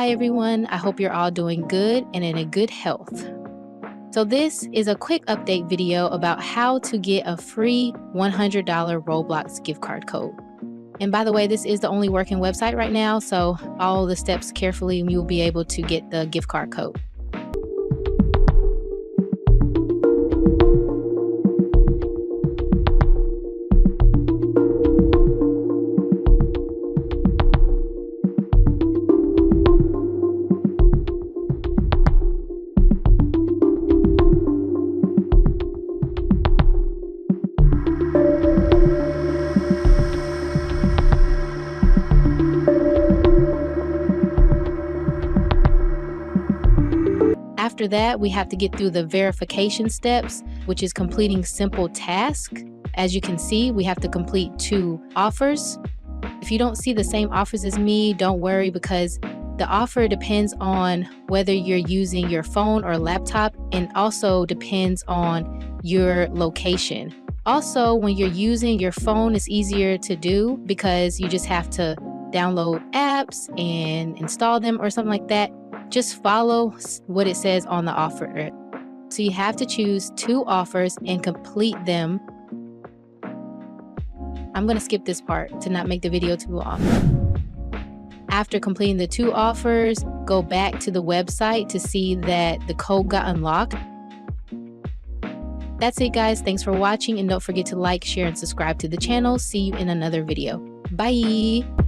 Hi everyone, I hope you're all doing good and in a good health. So this is a quick update video about how to get a free $100 Roblox gift card code. And by the way, this is the only working website right now, so follow the steps carefully and you'll be able to get the gift card code. After that, we have to get through the verification steps, which is completing simple tasks. As you can see, we have to complete 2 offers. If you don't see the same offers as me, don't worry, because the offer depends on whether you're using your phone or laptop, and also depends on your location. Also, when you're using your phone, it's easier to do because you just have to download apps and install them or something like that. Just follow what it says on the offer. So you have to choose 2 offers and complete them. I'm going to skip this part to not make the video too long. After completing the 2 offers, go back to the website to see that the code got unlocked. That's it, guys. Thanks for watching, and don't forget to like, share, and subscribe to the channel. See you in another video. Bye!